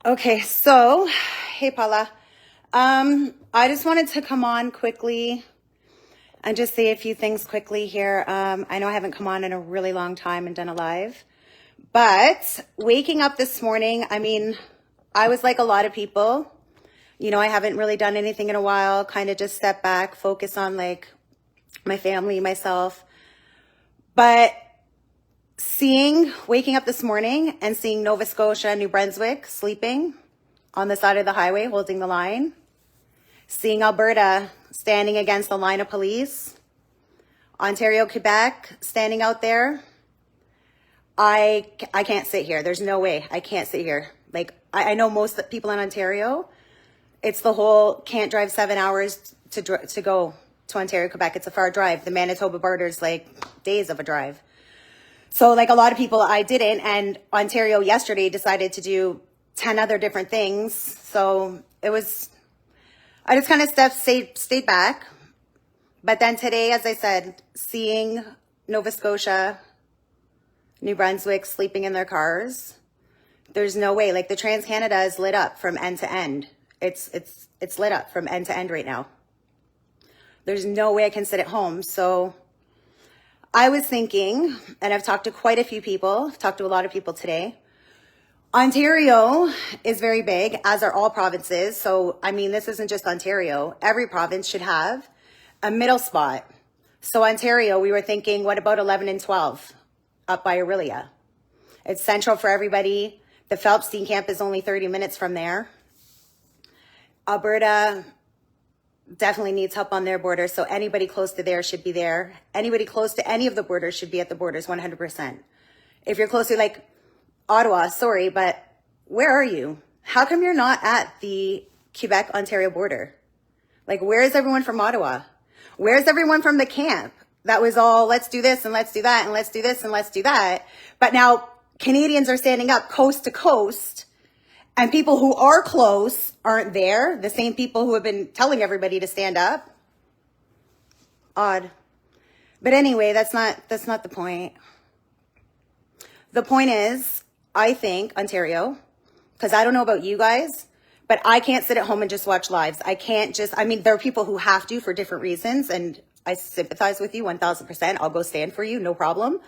Okay, so, hey Paula. I just wanted to come on quickly and just say a few things quickly here. I know I haven't come on in a really long time and done a live, but waking up this morning, I mean, I was like a lot of people. I haven't really done anything in a while, kind of just step back, focus on like my family, myself. But waking up this morning and seeing Nova Scotia, New Brunswick sleeping on the side of the highway, holding the line, seeing Alberta standing against the line of police, Ontario, Quebec standing out there. I can't sit here. There's no way I can't sit here. Like, I know most people in Ontario, it's the whole can't drive 7 hours to go to Ontario, Quebec. It's a far drive. The Manitoba border's like days of a drive. So like a lot of people, I didn't. And Ontario yesterday decided to do 10 other different things. So I just kind of stayed back. But then today, as I said, seeing Nova Scotia, New Brunswick sleeping in their cars, there's no way. Like the Trans-Canada is lit up from end to end. It's lit up from end to end right now. There's no way I can sit at home. So I was thinking, and I've talked to quite a few people, I've talked to a lot of people today. Ontario is very big, as are all provinces. So, I mean, this isn't just Ontario. Every province should have a middle spot. So Ontario, we were thinking, what about 11 and 12 up by Orillia? It's central for everybody. The Phelpstein camp is only 30 minutes from there. Alberta definitely needs help on their border. So anybody close to there should be there. Anybody close to any of the borders should be at the borders 100%. If you're close to like Ottawa, sorry, but where are you? How come you're not at the Quebec-Ontario border? Like, where is everyone from Ottawa? Where's everyone from the camp? That was all, let's do this and let's do that and let's do this and let's do that. But now Canadians are standing up coast to coast, and people who are close aren't there. The same people who have been telling everybody to stand up. Odd. But anyway, that's not the point. The point is, I think Ontario, because I don't know about you guys, but I can't sit at home and just watch lives. I mean, there are people who have to for different reasons, and I sympathize with you 1000%. I'll go stand for you, no problem.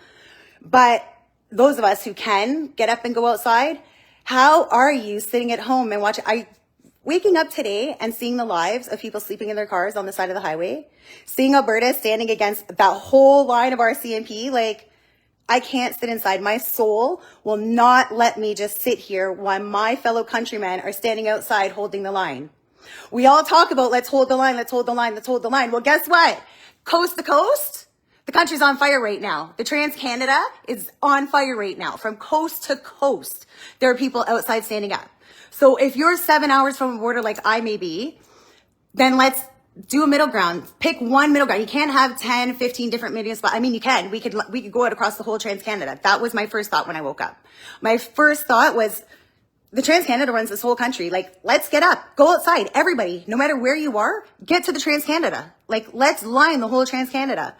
But those of us who can get up and go outside, how are you sitting at home and waking up today and seeing the lives of people sleeping in their cars on the side of the highway, seeing Alberta standing against that whole line of RCMP, like, I can't sit inside. My soul will not let me just sit here while my fellow countrymen are standing outside holding the line. We all talk about let's hold the line, let's hold the line, let's hold the line. Well, guess what? Coast to coast, the country's on fire right now. The Trans-Canada is on fire right now. From coast to coast, there are people outside standing up. So if you're 7 hours from a border like I may be, then let's do a middle ground. Pick one middle ground. You can't have 10, 15 different medium spots. I mean, you can. We could go out across the whole Trans-Canada. That was my first thought when I woke up. My first thought was, the Trans-Canada runs this whole country. Like, let's get up. Go outside. Everybody, no matter where you are, get to the Trans-Canada. Like, let's line the whole Trans-Canada.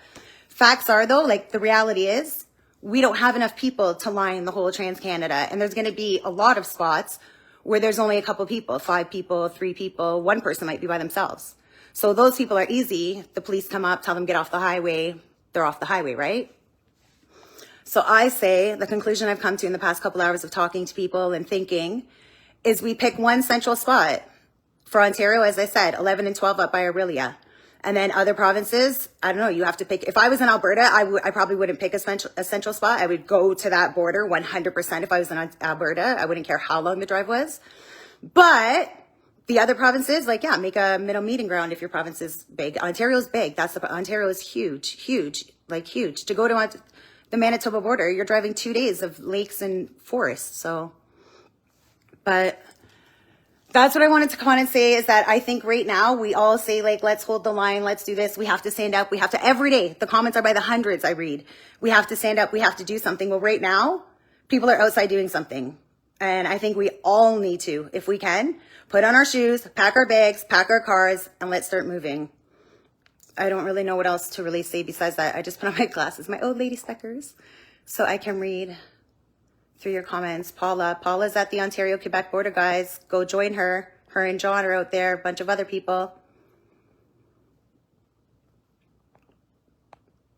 Facts are, though, like, the reality is, we don't have enough people to line the whole Trans-Canada. And there's going to be a lot of spots where there's only a couple people, 5 people, 3 people, 1 person might be by themselves. So those people are easy. The police come up, tell them get off the highway. They're off the highway, right? So I say the conclusion I've come to in the past couple hours of talking to people and thinking is we pick one central spot. For Ontario, as I said, 11 and 12 up by Orillia. And then other provinces, I don't know, you have to pick. If I was in Alberta, I probably wouldn't pick a central spot. I would go to that border 100% if I was in Alberta. I wouldn't care how long the drive was. But the other provinces, like, yeah, make a middle meeting ground if your province is big. Ontario's big. Ontario is huge, like huge. To go to the Manitoba border, you're driving 2 days of lakes and forests. So, but that's what I wanted to come on and say is that I think right now we all say, like, let's hold the line. Let's do this. We have to stand up. We have to every day. The comments are by the hundreds I read. We have to stand up. We have to do something. Well, right now, people are outside doing something. And I think we all need to, if we can, put on our shoes, pack our bags, pack our cars, and let's start moving. I don't really know what else to really say besides that. I just put on my glasses, my old lady speckers, so I can read. through your comments. Paula's at the Ontario-Quebec border, guys. Go join her. Her and John are out there, a bunch of other people.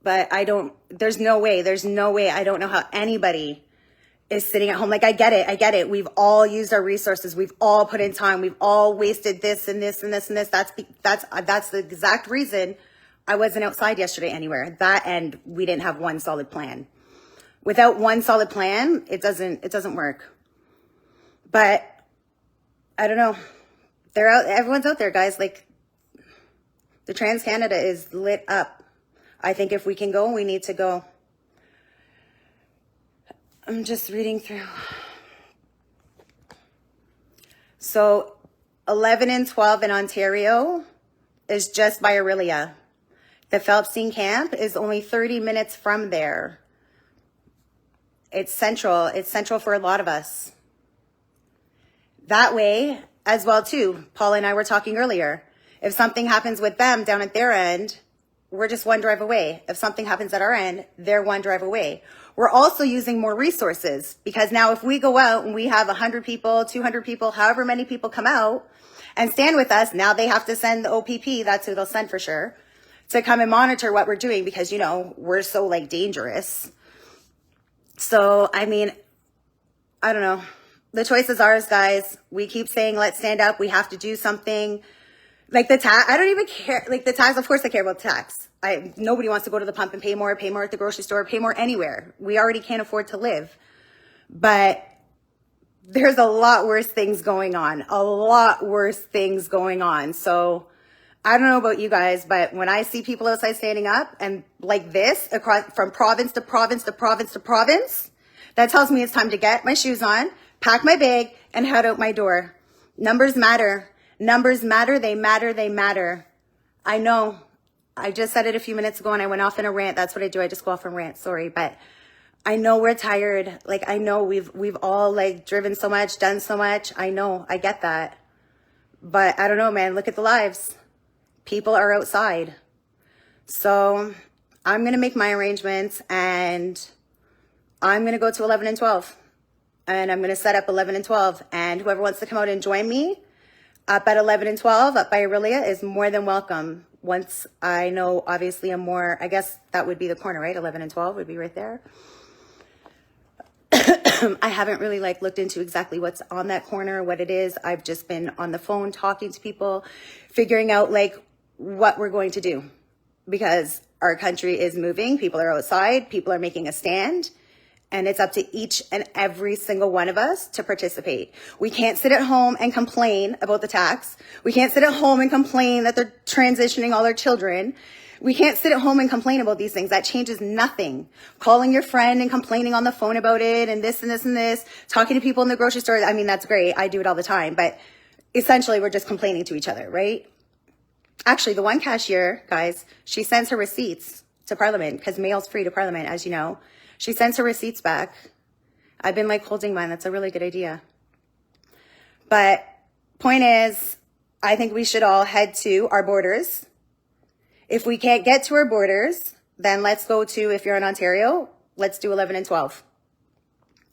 But there's no way. I don't know how anybody is sitting at home. Like, I get it. We've all used our resources. We've all put in time. We've all wasted this and this and this and this. That's the exact reason I wasn't outside yesterday anywhere. That, and we didn't have one solid plan. Without one solid plan, it doesn't work. But I don't know. Everyone's out there, guys. Like, the Trans Canada is lit up. I think if we can go, we need to go. I'm just reading through. So 11 and 12 in Ontario is just by Orillia. The Phelpsine camp is only 30 minutes from there. It's central. It's central for a lot of us. That way as well too. Paul and I were talking earlier. If something happens with them down at their end, we're just one drive away. If something happens at our end, they're one drive away. We're also using more resources because now if we go out and we have 100 people, 200 people, however many people come out and stand with us, now they have to send the OPP, that's who they'll send for sure, to come and monitor what we're doing because, you know, we're so like dangerous. So, I mean, I don't know. The choice is ours, guys. We keep saying, let's stand up. We have to do something. Like the tax, I don't even care. Like the tax, of course I care about the tax. Nobody wants to go to the pump and pay more at the grocery store, pay more anywhere. We already can't afford to live. But there's a lot worse things going on. So I don't know about you guys, but when I see people outside standing up and like this, across from province to province to province to province, that tells me it's time to get my shoes on, pack my bag, and head out my door. Numbers matter. Numbers matter. They matter. They matter. I know. I just said it a few minutes ago and I went off in a rant. That's what I do. I just go off and rant. Sorry. But I know we're tired. Like, I know we've all like driven so much, done so much. I know. I get that. But I don't know, man. Look at the lives. People are outside. So I'm going to make my arrangements and I'm going to go to 11 and 12. And I'm going to set up 11 and 12. And whoever wants to come out and join me up at 11 and 12 up by Orillia is more than welcome. Once I know, obviously, I guess that would be the corner, right? 11 and 12 would be right there. I haven't really like looked into exactly what's on that corner, what it is. I've just been on the phone talking to people, figuring out like what we're going to do because our country is moving. People are outside. People are making a stand. And it's up to each and every single one of us to participate. We can't sit at home and complain about the tax. We can't sit at home and complain that they're transitioning all our children. We can't sit at home and complain about these things. That changes nothing. Calling your friend and complaining on the phone about it and this and this and this, talking to people in the grocery store. I mean, that's great. I do it all the time. But essentially, we're just complaining to each other, right? Actually, the one cashier, guys, she sends her receipts to Parliament because mail's free to Parliament, as you know. She sends her receipts back. I've been like holding mine. That's a really good idea. But point is, I think we should all head to our borders. If we can't get to our borders, then let's go to, if you're in Ontario, let's do 11 and 12.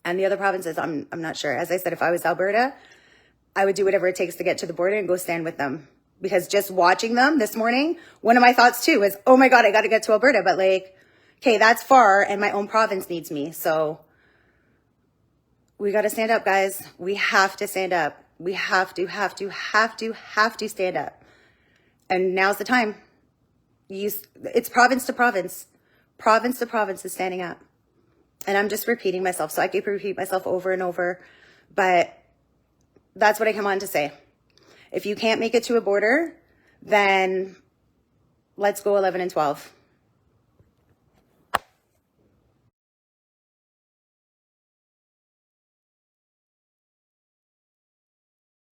And the other provinces, I'm not sure. As I said, if I was Alberta, I would do whatever it takes to get to the border and go stand with them. Because just watching them this morning, one of my thoughts too was, oh my God, I got to get to Alberta. But like, okay, that's far and my own province needs me. So we got to stand up, guys. We have to stand up. We have to stand up. And now's the time. It's province to province. Province to province is standing up. And I'm just repeating myself. So I keep repeat myself over and over. But that's what I come on to say. If you can't make it to a border, then let's go 11 and 12.